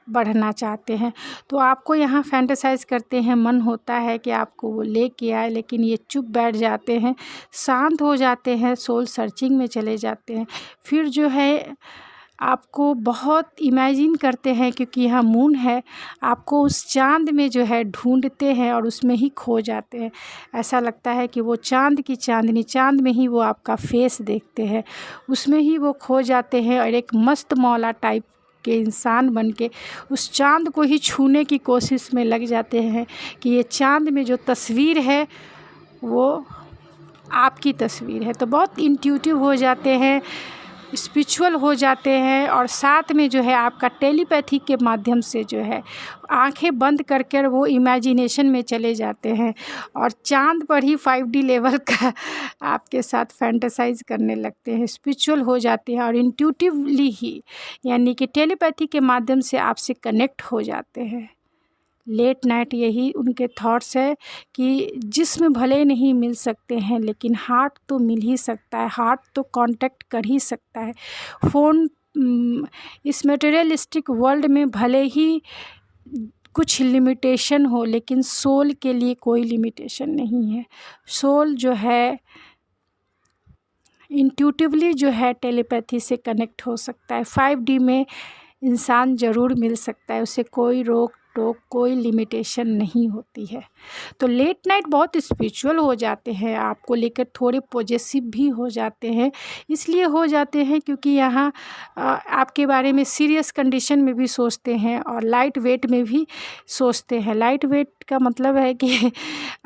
बढ़ना चाहते हैं। तो आपको यहाँ फैंटेसाइज़ करते हैं, मन होता है कि आपको वो लेके आए, लेकिन ये चुप बैठ जाते हैं, शांत हो जाते हैं, सोल सर्चिंग में चले जाते हैं। फिर जो है आपको बहुत इमेजिन करते हैं, क्योंकि यहाँ मून है, आपको उस चाँद में जो है ढूंढते हैं और उसमें ही खो जाते हैं। ऐसा लगता है कि वो चाँद की चाँदनी, चाँद में ही वो आपका फेस देखते हैं, उसमें ही वो खो जाते हैं और एक मस्त मौला टाइप के इंसान बन के उस चाँद को ही छूने की कोशिश में लग जाते हैं कि ये चाँद में जो तस्वीर है वो आपकी तस्वीर है। तो बहुत इंट्यूटिव हो जाते हैं, स्पिरिचुअल हो जाते हैं, और साथ में जो है आपका टेलीपैथी के माध्यम से जो है आंखें बंद करके वो इमेजिनेशन में चले जाते हैं और चाँद पर ही 5D लेवल का आपके साथ फैंटेसाइज करने लगते हैं, स्पिरिचुअल हो जाते हैं और इंट्यूटिवली ही, यानी कि टेलीपैथी के माध्यम से आपसे कनेक्ट हो जाते हैं। लेट नाइट यही उनके थॉट्स है कि जिस्म भले नहीं मिल सकते हैं, लेकिन हार्ट तो मिल ही सकता है, हार्ट तो कांटेक्ट कर ही सकता है। फ़ोन इस मटेरियलिस्टिक वर्ल्ड में भले ही कुछ लिमिटेशन हो, लेकिन सोल के लिए कोई लिमिटेशन नहीं है। सोल जो है इंट्यूटिवली जो है टेलीपैथी से कनेक्ट हो सकता है। 5D में इंसान ज़रूर मिल सकता है, उसे कोई रोक टोक, कोई लिमिटेशन नहीं होती है। तो लेट नाइट बहुत स्पिरिचुअल हो जाते हैं, आपको लेकर थोड़े पॉजेसिव भी हो जाते हैं। इसलिए हो जाते हैं क्योंकि यहाँ आपके बारे में सीरियस कंडीशन में भी सोचते हैं और लाइट वेट में भी सोचते हैं। लाइट वेट का मतलब है कि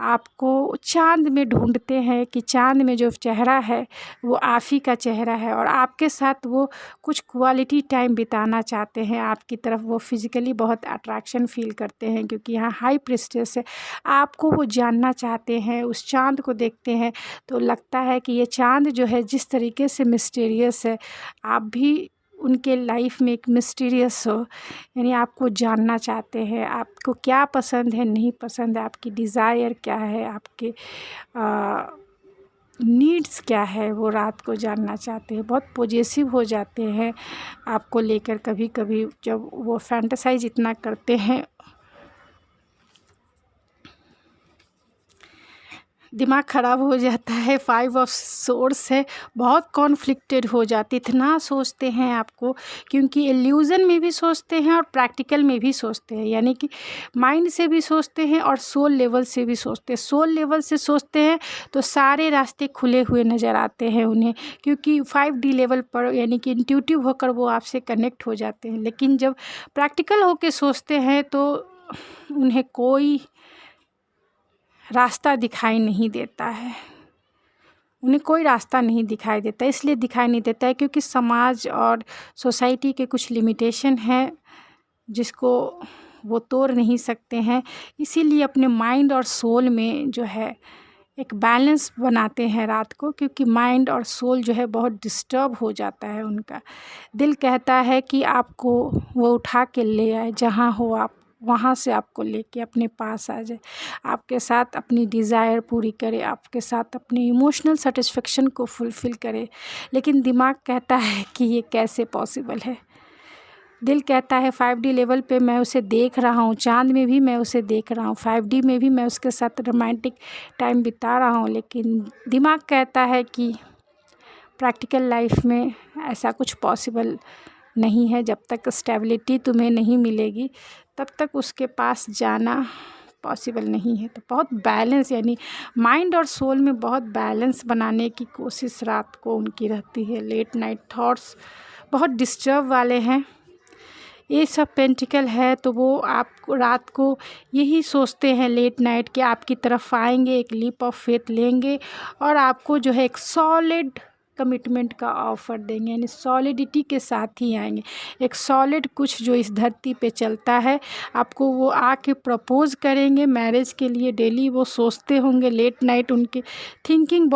आपको चाँद में ढूंढते हैं कि चाँद में जो चेहरा है वो आप ही का चेहरा है, और आपके साथ वो कुछ क्वालिटी टाइम बिताना चाहते हैं। आपकी तरफ वो फिज़िकली बहुत अट्रैक्शन फील करते हैं, क्योंकि यहाँ हाई प्रीस्टेस है, आपको वो जानना चाहते हैं। उस चाँद को देखते हैं तो लगता है कि ये चाँद जो है जिस तरीके से मिस्टीरियस है, आप भी उनके लाइफ में एक मिस्टीरियस हो, यानी आपको जानना चाहते हैं, आपको क्या पसंद है, नहीं पसंद है, आपकी डिज़ायर क्या है, आपके नीड्स क्या है, वो रात को जानना चाहते हैं। बहुत पॉजेसिव हो जाते हैं आपको लेकर। कभी कभी जब वो फैंटेसाइज इतना करते हैं, दिमाग ख़राब हो जाता है। 5 ऑफ सोर्स है, बहुत कॉन्फ्लिक्टेड हो जाती, इतना सोचते हैं आपको, क्योंकि इल्यूज़न में भी सोचते हैं और प्रैक्टिकल में भी सोचते हैं, यानी कि माइंड से भी सोचते हैं और सोल लेवल से भी सोचते हैं। सोल लेवल से सोचते हैं तो सारे रास्ते खुले हुए नज़र आते हैं उन्हें, क्योंकि 5D लेवल पर यानी कि इंट्यूटिव होकर वो आपसे कनेक्ट हो जाते हैं। लेकिन जब प्रैक्टिकल होकर सोचते हैं तो उन्हें कोई रास्ता दिखाई नहीं देता है, उन्हें कोई रास्ता नहीं दिखाई देता। इसलिए दिखाई नहीं देता है क्योंकि समाज और सोसाइटी के कुछ लिमिटेशन हैं जिसको वो तोड़ नहीं सकते हैं। इसीलिए अपने माइंड और सोल में जो है एक बैलेंस बनाते हैं रात को, क्योंकि माइंड और सोल जो है बहुत डिस्टर्ब हो जाता है उनका। दिल कहता है कि आपको वो उठा के ले आए, जहाँ हो आप वहाँ से आपको लेके अपने पास आ जाए, आपके साथ अपनी डिज़ायर पूरी करे, आपके साथ अपनी इमोशनल सेटिस्फेक्शन को फुलफ़िल करे। लेकिन दिमाग कहता है कि ये कैसे पॉसिबल है। दिल कहता है 5D लेवल पे मैं उसे देख रहा हूँ, चाँद में भी मैं उसे देख रहा हूँ, 5D में भी मैं उसके साथ रोमांटिक टाइम बिता रहा हूँ। लेकिन दिमाग कहता है कि प्रैक्टिकल लाइफ में ऐसा कुछ पॉसिबल नहीं है। जब तक स्टेबिलिटी तुम्हें नहीं मिलेगी तब तक उसके पास जाना पॉसिबल नहीं है। तो बहुत बैलेंस, यानी माइंड और सोल में बहुत बैलेंस बनाने की कोशिश रात को उनकी रहती है। लेट नाइट थॉट्स बहुत डिस्टर्ब वाले हैं। ये सब पेंटिकल है तो वो आपको रात को यही सोचते हैं लेट नाइट कि आपकी तरफ आएंगे, एक लीप ऑफ फेथ लेंगे और आपको जो है एक सॉलिड कमिटमेंट का ऑफ़र देंगे, यानी सॉलिडिटी के साथ ही आएंगे। एक सॉलिड कुछ जो इस धरती पे चलता है, आपको वो आके प्रपोज़ करेंगे मैरिज के लिए। डेली वो सोचते होंगे लेट नाइट, उनकी थिंकिंग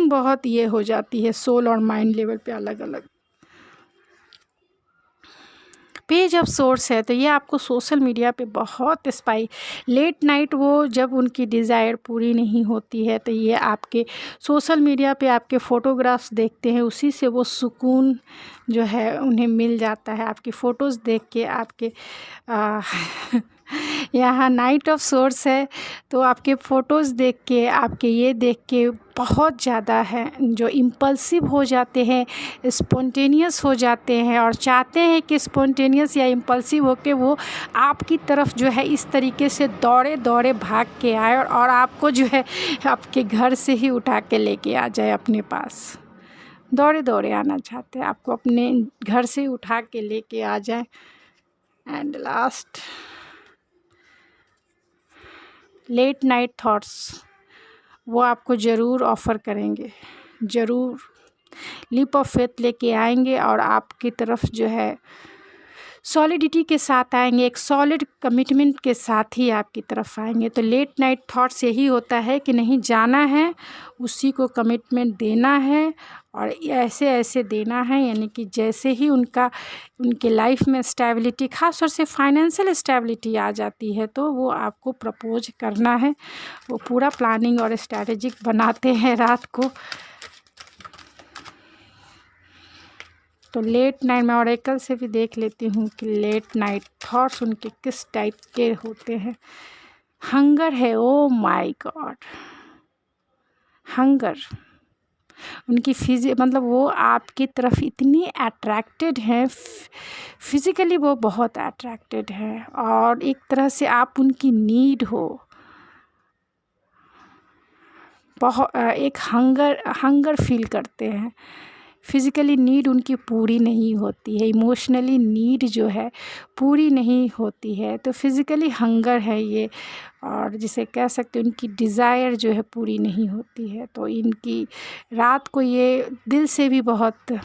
बहुत ये हो जाती है सोल और माइंड लेवल पे अलग अलग। पेज ऑफ सोर्स है, तो ये आपको सोशल मीडिया पे बहुत स्पाई लेट नाइट वो जब उनकी डिज़ायर पूरी नहीं होती है तो ये आपके सोशल मीडिया पे आपके फ़ोटोग्राफ्स देखते हैं, उसी से वो सुकून जो है उन्हें मिल जाता है। आपकी फ़ोटोज़ देख के आपके यहाँ नाइट ऑफ सोर्स है, तो आपके फ़ोटोज़ देख के, आपके ये देख के बहुत ज़्यादा है जो इम्पल्सिव हो जाते हैं, स्पॉन्टेनियस हो जाते हैं और चाहते हैं कि स्पॉन्टेनियस या इम्पल्सिव होके वो आपकी तरफ जो है इस तरीके से दौड़े दौड़े भाग के आए और आपको जो है आपके घर से ही उठा के लेके आ जाए अपने पास। दौड़े दौड़े आना चाहते हैं, आपको अपने घर से उठा के लेके आ जाए। And last, late night thoughts वो आपको ज़रूर ऑफ़र करेंगे, ज़रूर लीप ऑफ फेथ लेके आएंगे और आपकी तरफ जो है सॉलिडिटी के साथ आएंगे, एक सॉलिड कमिटमेंट के साथ ही आपकी तरफ आएंगे। तो लेट नाइट थॉट्स यही होता है कि नहीं जाना है, उसी को कमिटमेंट देना है और ऐसे ऐसे देना है, यानी कि जैसे ही उनके लाइफ में स्टेबिलिटी, ख़ास तौर से फाइनेंशियल स्टेबिलिटी आ जाती है तो वो आपको प्रपोज करना है। वो पूरा प्लानिंग और स्ट्रैटेजिक बनाते हैं रात को। तो लेट नाइट मैं ऑरेकल से भी देख लेती हूँ कि लेट नाइट थॉट्स उनके किस टाइप के होते हैं। हंगर है, ओ माय गॉड, हंगर उनकी मतलब वो आपकी तरफ इतनी अट्रैक्टेड हैं, फिज़िकली वो बहुत अट्रैक्टेड हैं और एक तरह से आप उनकी नीड हो, बहुत एक हंगर फील करते हैं। फिज़िकली नीड उनकी पूरी नहीं होती है, इमोशनली नीड जो है पूरी नहीं होती है, तो फिज़िकली हंगर है ये, और जिसे कह सकते हैं उनकी डिज़ायर जो है पूरी नहीं होती है। तो इनकी रात को ये दिल से भी बहुत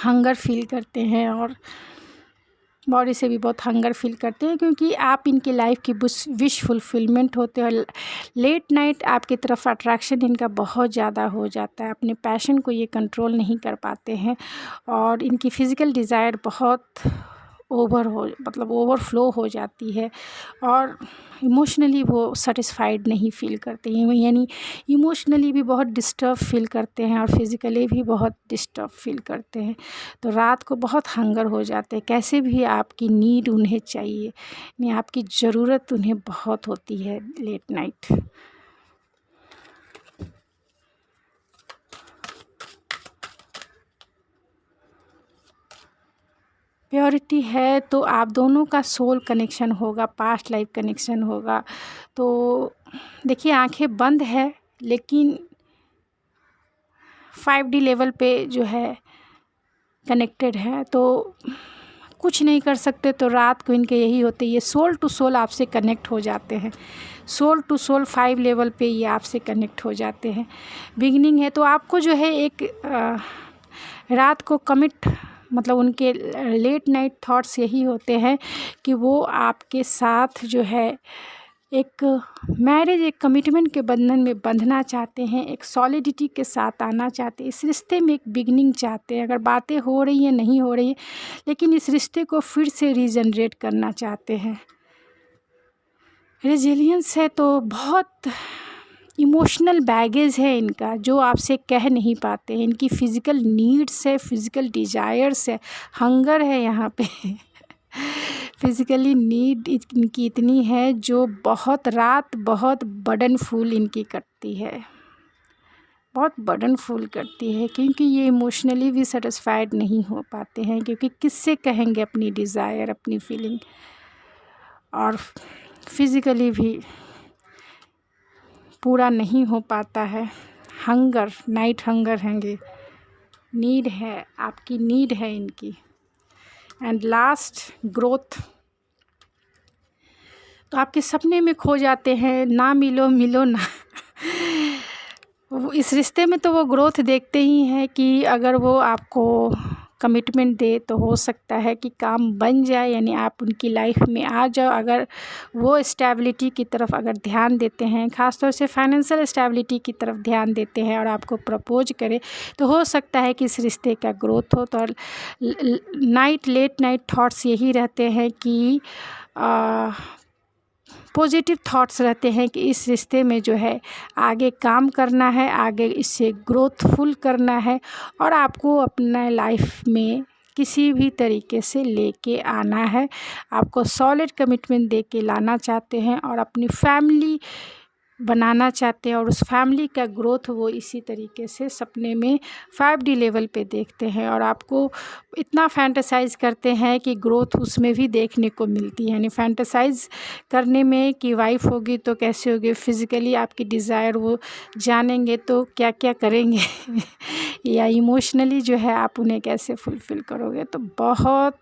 हंगर फील करते हैं और बॉडी से भी बहुत हंगर फील करते हैं, क्योंकि आप इनकी लाइफ की विश फुलफिलमेंट होते हैं। लेट नाइट आपकी तरफ अट्रैक्शन इनका बहुत ज़्यादा हो जाता है, अपने पैशन को ये कंट्रोल नहीं कर पाते हैं और इनकी फ़िज़िकल डिज़ायर बहुत ओवरफ्लो हो जाती है और इमोशनली वो सेटिस्फाइड नहीं फील करते हैं, यानी इमोशनली भी बहुत डिस्टर्ब फील करते हैं और फिज़िकली भी बहुत डिस्टर्ब फील करते हैं। तो रात को बहुत हंगर हो जाते हैं, कैसे भी आपकी नीड उन्हें चाहिए, यानी आपकी ज़रूरत उन्हें बहुत होती है लेट नाइट। प्योरिटी है तो आप दोनों का सोल कनेक्शन होगा, पास्ट लाइफ कनेक्शन होगा। तो देखिए आंखें बंद है लेकिन 5D लेवल पे जो है कनेक्टेड है, तो कुछ नहीं कर सकते। तो रात को इनके यही होते, ये सोल टू सोल आपसे कनेक्ट हो जाते हैं, सोल टू सोल 5 लेवल पे ये आपसे कनेक्ट हो जाते हैं। बिगिनिंग है तो आपको जो है एक रात को कमिट, मतलब उनके लेट नाइट थॉट्स यही होते हैं कि वो आपके साथ जो है एक मैरिज, एक कमिटमेंट के बंधन में बंधना चाहते हैं, एक सॉलिडिटी के साथ आना चाहते हैं, इस रिश्ते में एक बिगनिंग चाहते हैं। अगर बातें हो रही हैं, नहीं हो रही हैं, लेकिन इस रिश्ते को फिर से रीजनरेट करना चाहते हैं। रेजिलियंस है तो बहुत इमोशनल बैगेज है इनका जो आपसे कह नहीं पाते हैं। इनकी फ़िज़िकल नीड्स है, फ़िज़िकल डिज़ायर्स है, हंगर है यहाँ पे फिज़िकली नीड इनकी इतनी है जो रात बहुत बर्डनफुल इनकी कटती है, बहुत बर्डनफुल करती है, क्योंकि ये इमोशनली भी सेटिस्फाइड नहीं हो पाते हैं, क्योंकि किससे कहेंगे अपनी डिज़ायर, अपनी फीलिंग, और फिज़िकली भी पूरा नहीं हो पाता है। हंगर, नाइट हंगर हैंगे, नीड है, आपकी नीड है इनकी। And last, growth. तो आपके सपने में खो जाते हैं, ना मिलो ना इस रिश्ते में तो वो ग्रोथ देखते ही हैं कि अगर वो आपको कमिटमेंट दे तो हो सकता है कि काम बन जाए, यानी आप उनकी लाइफ में आ जाओ। अगर वो स्टेबिलिटी की तरफ अगर ध्यान देते हैं, ख़ास तौर से फाइनेंशियल स्टेबिलिटी की तरफ ध्यान देते हैं और आपको प्रपोज करे, तो हो सकता है कि इस रिश्ते का ग्रोथ हो। तो लेट नाइट थॉट्स यही रहते हैं कि पॉजिटिव थॉट्स रहते हैं कि इस रिश्ते में जो है आगे काम करना है, आगे इससे ग्रोथफुल करना है और आपको अपना लाइफ में किसी भी तरीके से लेके आना है। आपको सॉलिड कमिटमेंट दे के लाना चाहते हैं और अपनी फैमिली बनाना चाहते हैं और उस फैमिली का ग्रोथ वो इसी तरीके से सपने में 5D लेवल पे देखते हैं और आपको इतना फैंटेसाइज़ करते हैं कि ग्रोथ उसमें भी देखने को मिलती है। यानी फैंटेसाइज़ करने में कि वाइफ होगी तो कैसे होगी, फिज़िकली आपकी डिज़ायर वो जानेंगे तो क्या क्या करेंगे या इमोशनली जो है आप उन्हें कैसे फुलफ़िल करोगे। तो बहुत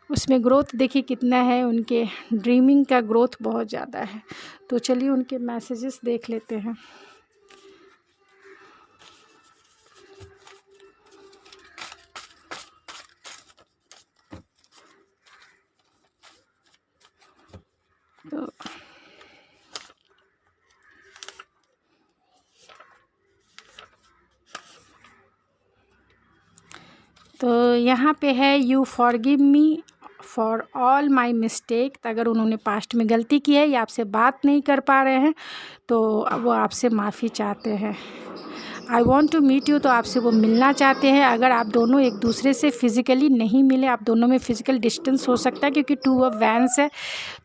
उसमें ग्रोथ देखिए कितना है, उनके ड्रीमिंग का ग्रोथ बहुत ज़्यादा है। तो चलिए उनके मैसेजेस देख लेते हैं। तो यहाँ पे है you forgive me for all my mistake. अगर उन्होंने पास्ट में गलती की है या आपसे बात नहीं कर पा रहे हैं तो वो आपसे माफ़ी चाहते हैं। I want to meet you, तो आपसे वो मिलना चाहते हैं। अगर आप दोनों एक दूसरे से फ़िज़िकली नहीं मिले, आप दोनों में फ़िज़िकल डिस्टेंस हो सकता है क्योंकि 2 ऑफ वैंस है,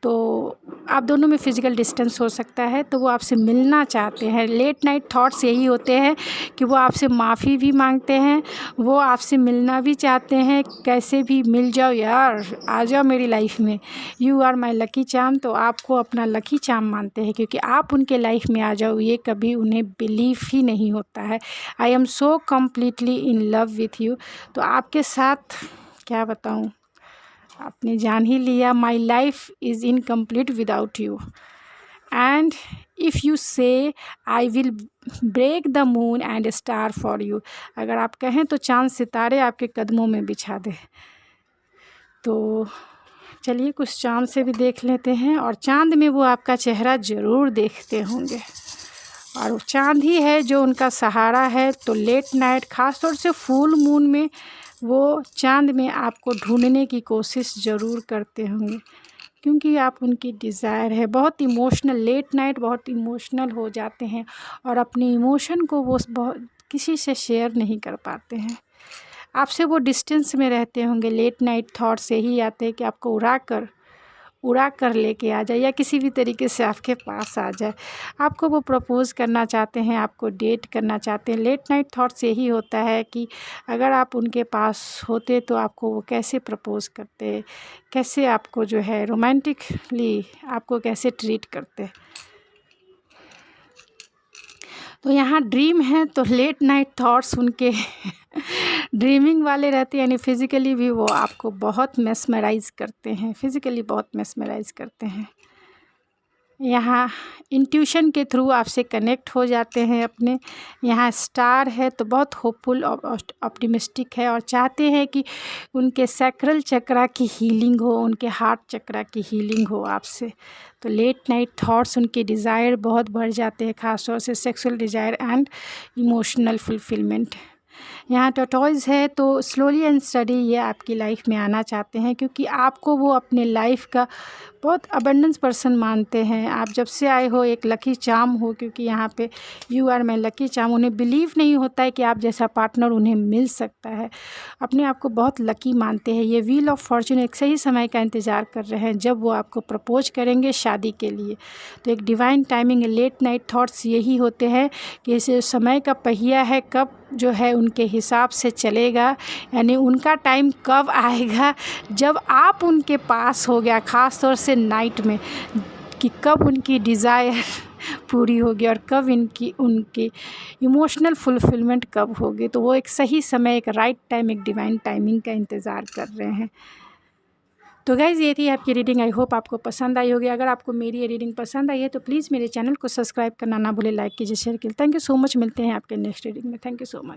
तो आप दोनों में फ़िज़िकल डिस्टेंस हो सकता है, तो वो आपसे मिलना चाहते हैं। लेट नाइट थॉट्स यही होते हैं कि वो आपसे माफ़ी भी मांगते हैं, वो आपसे मिलना भी चाहते हैं। कैसे भी मिल जाओ यार, आ जाओ मेरी लाइफ में, you are my lucky charm. तो आपको अपना लकी चार्म मानते हैं क्योंकि आप उनके लाइफ में आ जाओ, ये कभी उन्हें बिलीव ही नहीं होता है। I am so completely in love with you. तो आपके साथ क्या बताऊँ, आपने जान ही लिया। My life is incomplete without you and if you say I will break the moon and star for you. अगर आप कहें तो चाँद सितारे आपके कदमों में बिछा दे। तो चलिए कुछ चाँद से भी देख लेते हैं, और चाँद में वो आपका चेहरा ज़रूर देखते होंगे और चाँद ही है जो उनका सहारा है। तो लेट नाइट ख़ास तौर से फुल मून में वो चाँद में आपको ढूंढने की कोशिश ज़रूर करते होंगे क्योंकि आप उनकी डिज़ायर है। बहुत इमोशनल, लेट नाइट बहुत इमोशनल हो जाते हैं और अपने इमोशन को वो बहुत किसी से शेयर नहीं कर पाते हैं। आपसे वो डिस्टेंस में रहते होंगे। लेट नाइट थॉट्स यही आते हैं कि आपको उड़ा कर लेके आ जाए या किसी भी तरीके से आपके पास आ जाए। आपको वो प्रपोज़ करना चाहते हैं, आपको डेट करना चाहते हैं। लेट नाइट थॉट्स यही होता है कि अगर आप उनके पास होते तो आपको वो कैसे प्रपोज़ करते, कैसे आपको जो है रोमांटिकली आपको कैसे ट्रीट करते। तो यहाँ ड्रीम है तो लेट नाइट थॉट्स उनके ड्रीमिंग वाले रहते हैं, यानी फिज़िकली भी वो आपको बहुत मेस्मराइज़ करते हैं, फिज़िकली बहुत मेस्मराइज़ करते हैं। यहाँ इंट्यूशन के थ्रू आपसे कनेक्ट हो जाते हैं अपने। यहाँ स्टार है तो बहुत होपफुल ऑप्टिमिस्टिक है और चाहते हैं कि उनके सैक्रल चक्रा की हीलिंग हो, उनके हार्ट चक्रा की हीलिंग हो आपसे। तो लेट नाइट थॉट्स उनके डिज़ायर बहुत बढ़ जाते हैं, ख़ासतौर से sexual desire and emotional fulfilment. यहाँ टॉर्टोइज है तो स्लोली एंड स्टडी ये आपकी लाइफ में आना चाहते हैं क्योंकि आपको वो अपने लाइफ का बहुत अबंडेंस पर्सन मानते हैं। आप जब से आए हो एक लकी चार्म हो, क्योंकि यहाँ पे you are my lucky charm. उन्हें बिलीव नहीं होता है कि आप जैसा पार्टनर उन्हें मिल सकता है। अपने आप को बहुत लकी मानते हैं। ये व्हील ऑफ फॉर्चून एक सही समय का इंतज़ार कर रहे हैं जब वो आपको प्रपोज करेंगे शादी के लिए। तो एक divine timing. Late night thoughts यही होते हैं कि इस समय का पहिया है कब जो है उनके हिसाब से चलेगा, यानी उनका टाइम कब आएगा जब आप उनके पास हो गया, ख़ास तौर से नाइट में, कि कब उनकी डिज़ायर पूरी होगी और कब उनकी इमोशनल फुलफिलमेंट कब होगी। तो वो एक सही समय, एक राइट टाइम, एक डिवाइन टाइमिंग का इंतज़ार कर रहे हैं। तो गाइज़ ये थी आपकी रीडिंग। आई होप आपको पसंद आई होगी। अगर आपको मेरी ये रीडिंग पसंद आई है तो प्लीज़ मेरे चैनल को सब्सक्राइब करना ना भूलें, लाइक कीजिए, शेयर कीजिए। Thank you so much. मिलते हैं आपके नेक्स्ट रीडिंग में। Thank you so much.